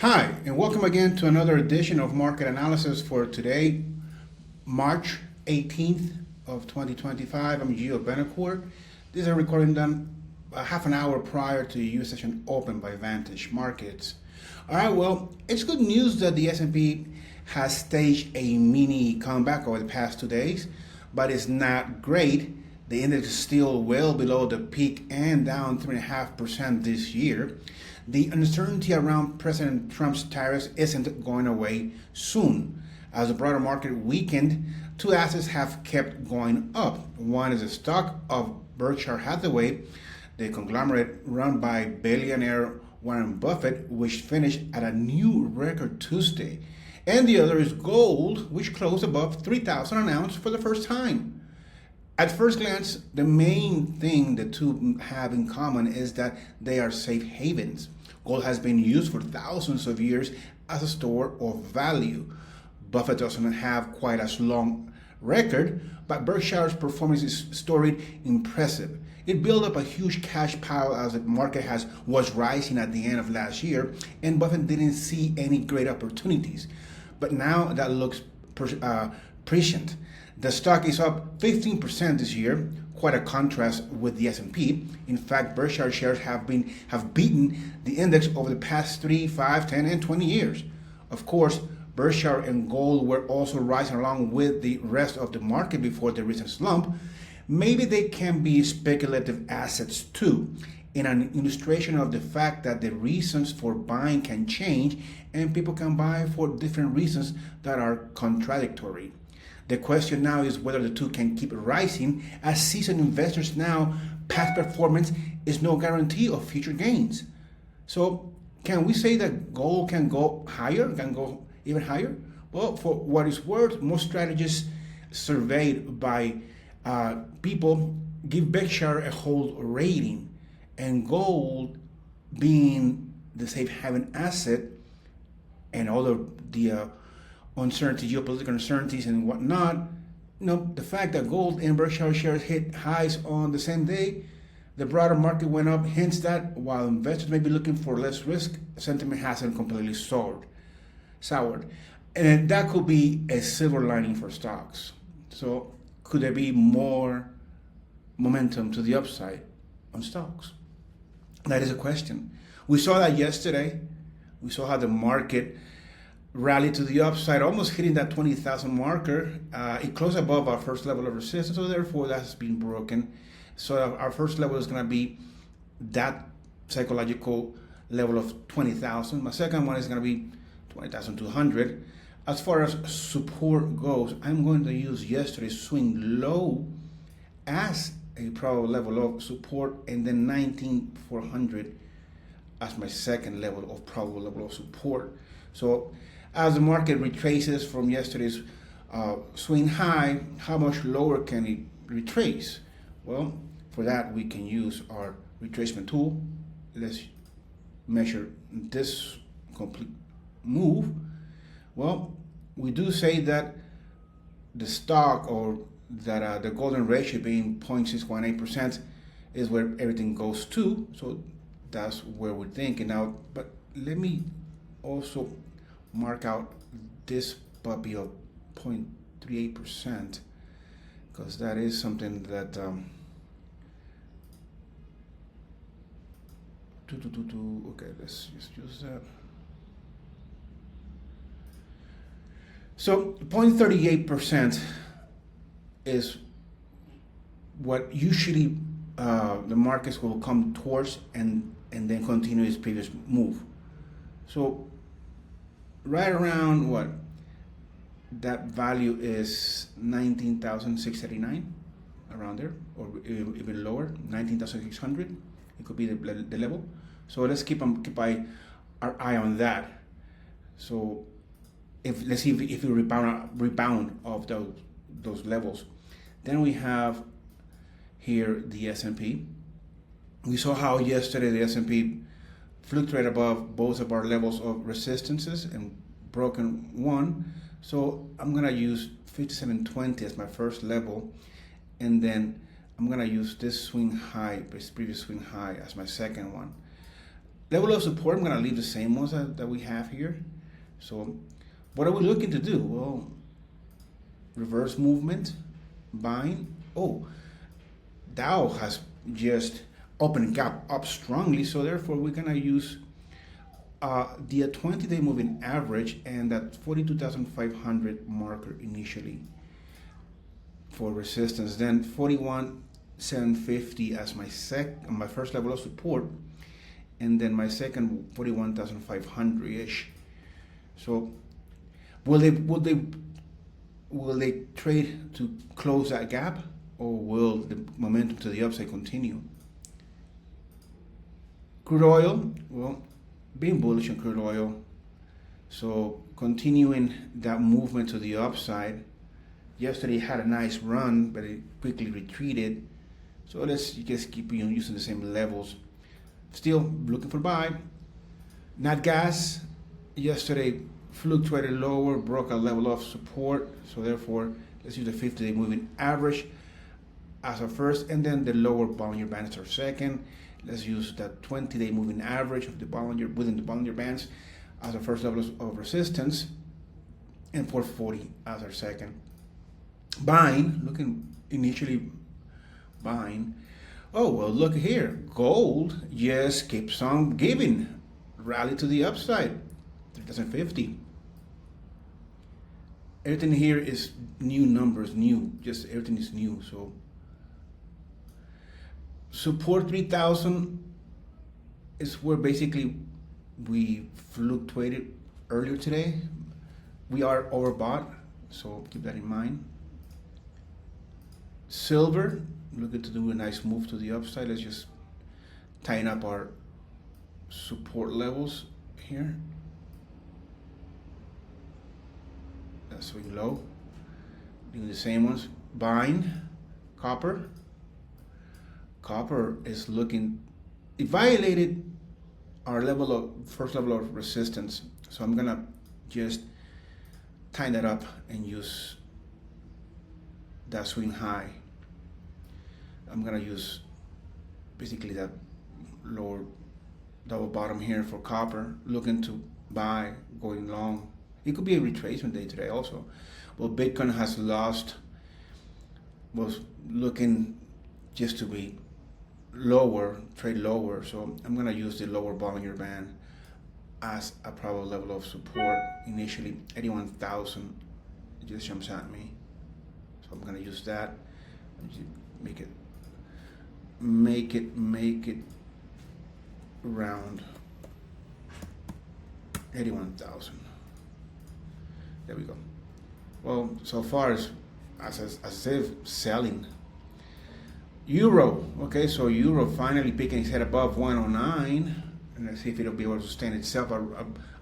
Hi, and welcome again to another edition of Market Analysis for today, March 18th of 2025. I'm Gio Benacourt. This is a recording done a half an hour prior to the U.S. session open by Vantage Markets. All right, well, it's good news that the S&P has staged a mini comeback over the past 2 days, but it's not great. The index is still well below the peak and down 3.5% this year. The uncertainty around President Trump's tariffs isn't going away soon. As the broader market weakened, two assets have kept going up. One is the stock of Berkshire Hathaway, the conglomerate run by billionaire Warren Buffett, which finished at a new record Tuesday. And the other is gold, which closed above 3,000 an ounce for the first time. At first glance, the main thing the two have in common is that they are safe havens. Gold has been used for thousands of years as a store of value. Buffett doesn't have quite as long record, but Berkshire's performance is storied impressive. It built up a huge cash pile as the market was rising at the end of last year, and Buffett didn't see any great opportunities. But now that looks prescient. The stock is up 15% this year, quite a contrast with the S&P. In fact, Berkshire shares have beaten the index over the past 3, 5, 10, and 20 years. Of course, Berkshire and gold were also rising along with the rest of the market before the recent slump. Maybe they can be speculative assets too, in an illustration of the fact that the reasons for buying can change and people can buy for different reasons that are contradictory. The question now is whether the two can keep rising. As seasoned investors now, past performance is no guarantee of future gains. So can we say that gold can go higher, can go even higher? Well, for what it's worth, most strategists surveyed by people give Berkshire a hold rating, and gold being the safe haven asset and all of the uncertainty, geopolitical uncertainties and whatnot, the fact that gold and Berkshire shares hit highs on the same day, the broader market went up, hints that while investors may be looking for less risk, sentiment hasn't completely soured. And that could be a silver lining for stocks. So could there be more momentum to the upside on stocks? That is a question. We saw that yesterday. We saw how the market rallied to the upside, almost hitting that 20,000 marker. It closed above our first level of resistance, so therefore that's been broken. So our first level is going to be that psychological level of 20,000. My second one is going to be 20,200. As far as support goes, I'm going to use yesterday's swing low as a probable level of support, and then 19,400 as my second level of probable level of support. So as the market retraces from yesterday's swing high, how much lower can it retrace? Well, for that we can use our retracement tool. Let's measure this complete move. Well, we do say that the stock, or that the golden ratio being 0.618% is where everything goes to. So that's where we're thinking now. But let me also mark out this puppy of 0.38%, because that is something that okay, let's just use that. So 0.38% is what usually the markets will come towards and then continue its previous move. So right around what that value is, 19,639, around there, or even lower, 19,600. It could be the level. So let's keep our eye on that. So let's see if we rebound of those levels. Then we have here the S&P. We saw how yesterday the S&P fluctuated above both of our levels of resistances and broken one. So I'm gonna use 5720 as my first level, and then I'm gonna use this swing high, this previous swing high, as my second one. Level of support, I'm gonna leave the same ones that we have here. So what are we looking to do? Well, reverse movement, buying. Oh, Dow has just opened gap up strongly, so therefore we're gonna use the 20-day moving average and that 42,500 marker initially for resistance, then 41,750 as my first level of support, and then my second 41,500-ish. So will they trade to close that gap, or will the momentum to the upside continue? Crude oil, well, being bullish on crude oil, so continuing that movement to the upside. Yesterday had a nice run, but it quickly retreated. So let's just keep using the same levels. Still looking for buy. Nat Gas yesterday fluctuated lower, broke a level of support. So therefore, let's use the 50-day moving average as our first, and then the lower Bollinger Band as our second. Let's use that 20-day moving average of the Bollinger within the Bollinger Bands as our first level of resistance, and 440 as our second. Buying, looking initially buying. Oh, well, look here. Gold just keeps on giving. Rally to the upside. 3,050. Everything here is new numbers, new. Just everything is new. So support 3,000 is where basically we fluctuated earlier today. We are overbought, so keep that in mind. Silver, looking to do a nice move to the upside. Let's just tighten up our support levels here. That's swing low. Doing the same ones. Buying copper. Copper is looking, it violated our first level of resistance. So I'm gonna just tighten that up and use that swing high. I'm gonna use basically that lower double bottom here for copper, looking to buy, going long. It could be a retracement day today also. Well, Bitcoin has was looking just to be lower, trade lower. So I'm gonna use the lower Bollinger Band as a probable level of support. Initially, 81,000 just jumps at me. So I'm gonna use that. Make it round 81,000. There we go. Well, so far as if selling. Euro, okay, so Euro finally picking its head above 109, and let's see if it'll be able to sustain itself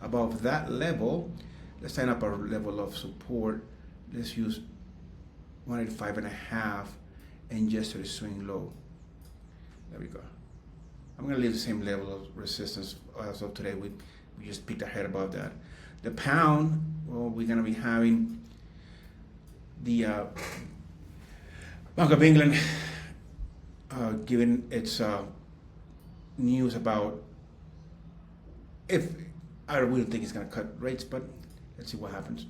above that level. Let's tighten up our level of support. Let's use 185.5 and just a swing low. There we go. I'm gonna leave the same level of resistance as of today. We just picked our head above that. The pound, well, we're gonna be having the Bank of England giving its news about we don't think it's gonna cut rates, but let's see what happens.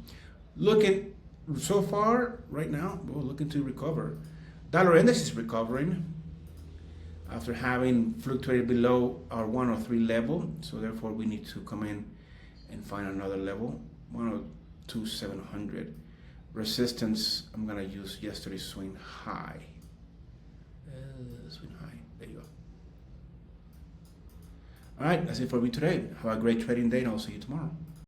Looking so far right now, we're looking to recover. Dollar index is recovering after having fluctuated below our 103 level, so therefore we need to come in and find another level, 102,700. Resistance, I'm gonna use yesterday's swing high. Swing high, there you go. All right, that's it for me today. Have a great trading day, and I'll see you tomorrow.